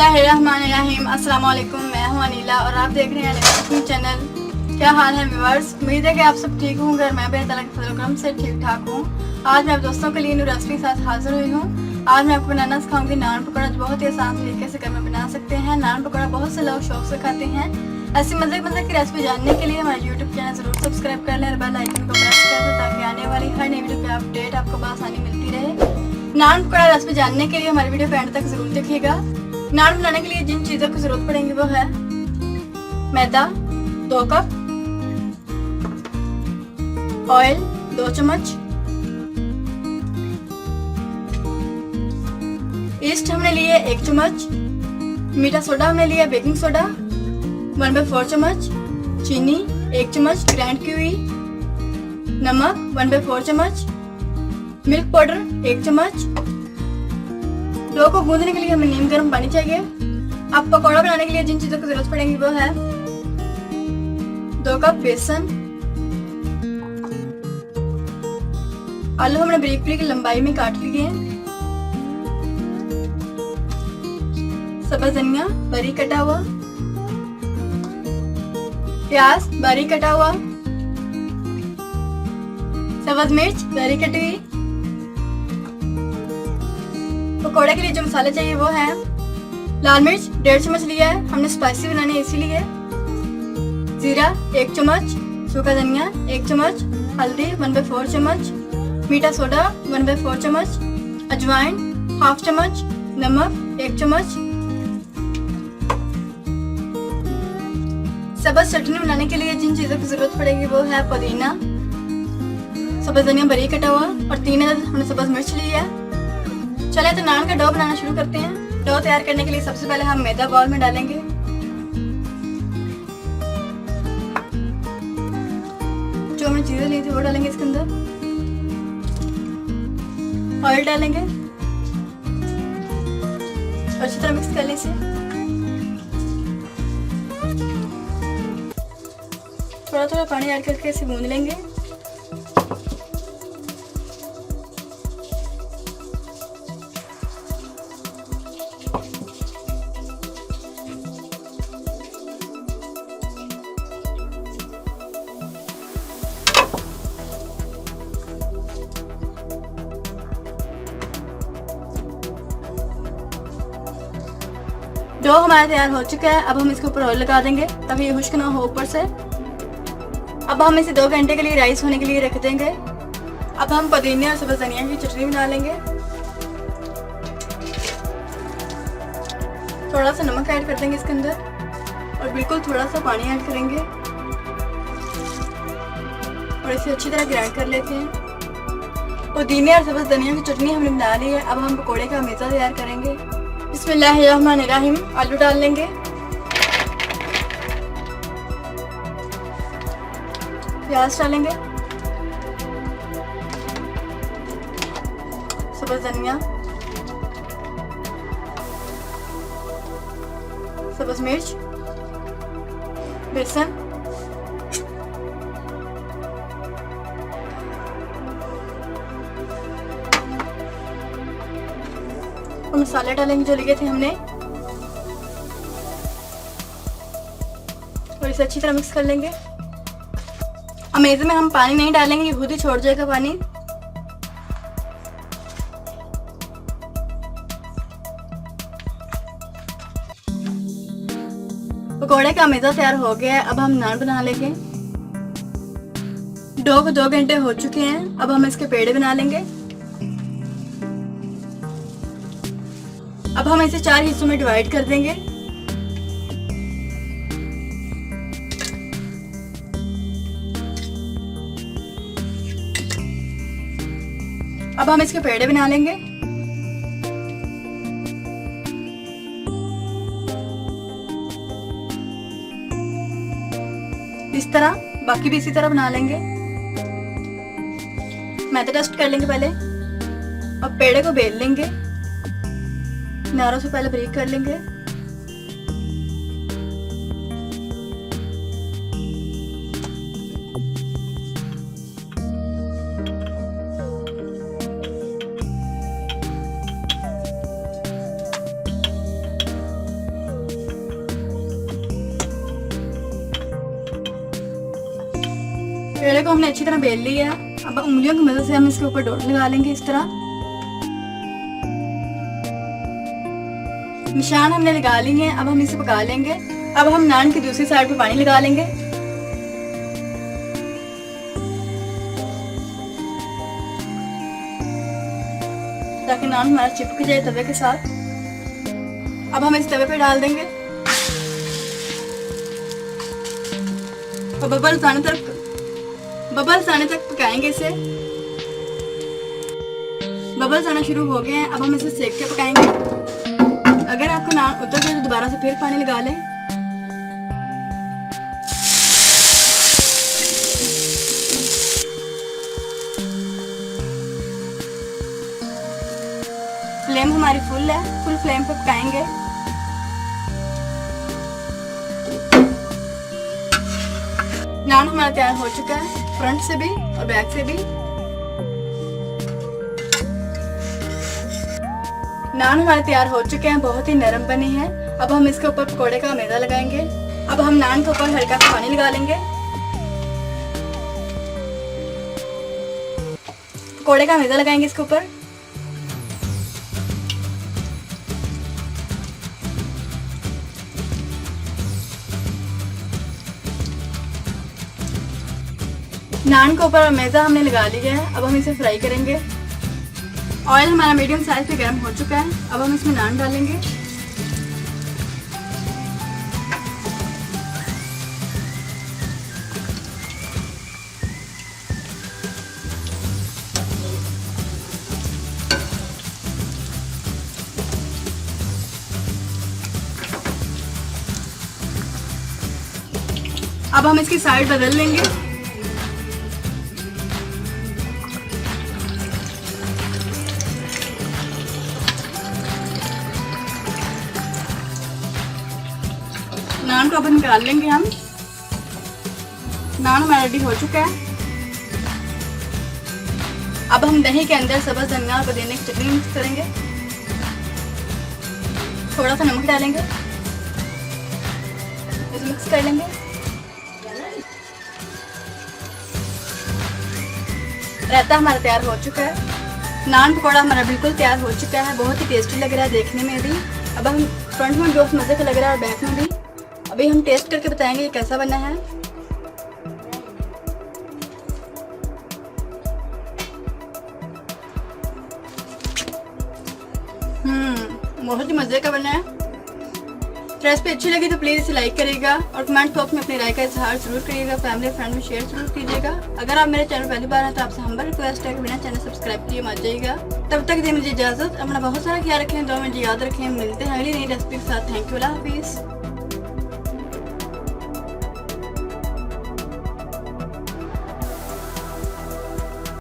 बिस्मिल्लाहिर्रहमानिर्रहीम। अस्सलाम वालेकुम। मैं हूं अनीला और आप देख रहे हैं अनीला कुकिंग चैनल। क्या हाल है व्यूअर्स? उम्मीद है कि आप सब ठीक होंगे और मैं भी अल्लाह के फजल करम से ठीक ठाक हूं। आज मैं आप दोस्तों के लिए न्यू रेसिपी के साथ हाजिर हुई हूं। आज मैं आपको बनाना सिखाऊंगी नान पकौड़ा, जो बहुत ही आसान तरीके से घर में बना सकते हैं। नान पकौड़ा बहुत से लोग शौक से खाते हैं। ऐसी मजे की रेसिपी जानने के लिए हमारे यूट्यूब चैनल जरूर सब्सक्राइब कर लें और बेल आइकन को प्रेस कर दें ताकि आने वाली हर नई वीडियो की अपडेट आपको बआसानी मिलती रहे। नान पकौड़ा रेसिपी जानने के लिए हमारी वीडियो को एंड तक जरूर देखिएगा। नान बनाने के लिए जिन चीज़ों की जरूरत पड़ेगी वो है मैदा 2 कप, ऑयल 2 चम्मच, ईस्ट हमने लिए 1 चम्मच, मीठा सोडा हमने लिया बेकिंग सोडा 1/4 चम्मच, चीनी 1 चम्मच ग्राइंड की हुई, नमक 1/4 चम्मच, मिल्क पाउडर 1 चम्मच। डो को गूंदने के लिए हमें नीम गर्म पानी चाहिए। अब पकौड़ा बनाने के लिए जिन चीजों की जरूरत पड़ेगी वो है 2 कप बेसन, आलू हमने बारीक बारीक लंबाई में काट लिए, सब्ज धनिया बारीक कटा हुआ, प्याज बारीक कटा हुआ, सब्ज मिर्च बारीक कटी हुई। पकौड़े के लिए जो मसाले चाहिए वो है लाल मिर्च 1.5 चम्मच लिया है, हमने स्पाइसी बनाने इसीलिए, जीरा 1 चम्मच, सूखा धनिया 1 चम्मच, हल्दी 1/4 चम्मच, मीठा सोडा 1/4 चम्मच, अजवाइन 1/2 चम्मच, नमक 1 चम्मच। सब्ज चटनी बनाने के लिए जिन चीजों की जरूरत पड़ेगी वो है पुदीना, सब्ज धनिया बारीक कटा हुआ और 3 हमने सब्ज मिर्च ली है। चले तो नान का डो बनाना शुरू करते हैं। डो तैयार करने के लिए सबसे पहले हम मैदा बाउल में डालेंगे, जो हमने चीजें ली थी वो डालेंगे इसके अंदर, ऑयल डालेंगे और अच्छी तरह मिक्स कर लें इसे। थोड़ा थोड़ा पानी ऐड करके इसे गूंद लेंगे। डो हमारा तैयार हो चुका है। अब हम इसके ऊपर ऑयल लगा देंगे ताकि ये खुश्क ना हो ऊपर से। अब हम इसे 2 घंटे के लिए राइस होने के लिए रख देंगे। अब हम पुदीने और सब्ज धनिया की चटनी बना लेंगे। थोड़ा सा नमक ऐड कर देंगे इसके अंदर और बिल्कुल थोड़ा सा पानी ऐड करेंगे और इसे अच्छी तरह ग्राइंड कर लेते हैं। पुदीने और सब्ज धनिया की चटनी हमने बना ली है। अब हम पकौड़े का मैदा तैयार करेंगे। बिस्मिल्लाहिर्रहमानिर्रहीम। आलू डाल लेंगे, प्याज डालेंगे, सब्ज धनिया, सब्ज मिर्च, बेसन, और मसाले डालेंगे जो लिए थे हमने और इसे अच्छी तरह मिक्स कर लेंगे। अब मैदे में हम पानी नहीं डालेंगे, ये खुद ही छोड़ जाएगा पानी। पकौड़े का मैदा तैयार हो गया है। अब हम नान बना लेंगे। डो को 2 घंटे हो चुके हैं। अब हम इसके पेड़े बना लेंगे। अब हम इसे 4 हिस्सों में डिवाइड कर देंगे। अब हम इसके पेड़े बना लेंगे। इस तरह बाकी भी इसी तरह बना लेंगे। मैदा डस्ट कर लेंगे पहले और पेड़े को बेल लेंगे। किनारों से पहले बारीक कर लेंगे। पेड़े को हमने अच्छी तरह बेल लिया है। अब उंगलियों की मदद से हम इसके ऊपर डोर लगा लेंगे। इस तरह निशान हमने लगा लिए हैं। अब हम इसे पका लेंगे। अब हम नान की दूसरी साइड पे पानी लगा लेंगे। ताकि नान हमारा चिपक जाए तवे के साथ। अब हम इस तवे पे डाल देंगे और बबल्स आने तक पकाएंगे इसे। बबल्स आना शुरू हो गए हैं। अब हम इसे सेक के पकाएंगे। अगर आपका नान उतर जाए तो दोबारा से फिर पानी लगा लें। फ्लेम हमारी फुल है, फुल फ्लेम पे पकाएंगे। नान हमारा तैयार हो चुका है, फ्रंट से भी और बैक से भी। नान हमारे तैयार हो चुके हैं, बहुत ही नरम बने हैं। अब हम इसके ऊपर पकोड़े का मैदा लगाएंगे। अब हम नान के ऊपर हल्का सा पानी लगा लेंगे। पकोड़े का मैदा लगाएंगे इसके ऊपर। नान के ऊपर मैदा हमने लगा लिया है। अब हम इसे फ्राई करेंगे। ऑयल हमारा मीडियम साइज पे गर्म हो चुका है। अब हम इसमें नान डालेंगे। अब हम इसकी साइड बदल लेंगे। नान को अब निकाल लेंगे हम। नान हमारा रेडी हो चुका है। अब हम दही के अंदर सब्ज़ धनिया और पुदीने की चटनी मिक्स करेंगे। थोड़ा सा नमक डालेंगे, इसे मिक्स कर लेंगे। रायता हमारा तैयार हो चुका है। नान पकौड़ा हमारा बिल्कुल तैयार हो चुका है। बहुत ही टेस्टी लग रहा है देखने में भी। अब हम फ्रंट में बहुत मज़े का लग रहा है और बैक में भी। अभी हम टेस्ट करके बताएंगे ये कैसा बना है। बहुत ही मज़े का बना है। रेसिपी अच्छी लगी तो प्लीज़ इसे लाइक करिएगा और कमेंट बॉक्स में अपनी राय का इजहार जरूर करिएगा। फैमिली फ्रेंड में शेयर जरूर कीजिएगा। अगर आप मेरे चैनल पहली बार हैं तो आपसे हम्बल रिक्वेस्ट है कि बिना चैनल सब्सक्राइब किए मत जाइएगा। तब तक दे मुझे इजाज़त। अपना बहुत सारा ख्याल रखें, दुआ में याद रखें। मिलते हैं अगली नई रेसिपी के साथ। थैंक यू, अल्लाह हाफिज़।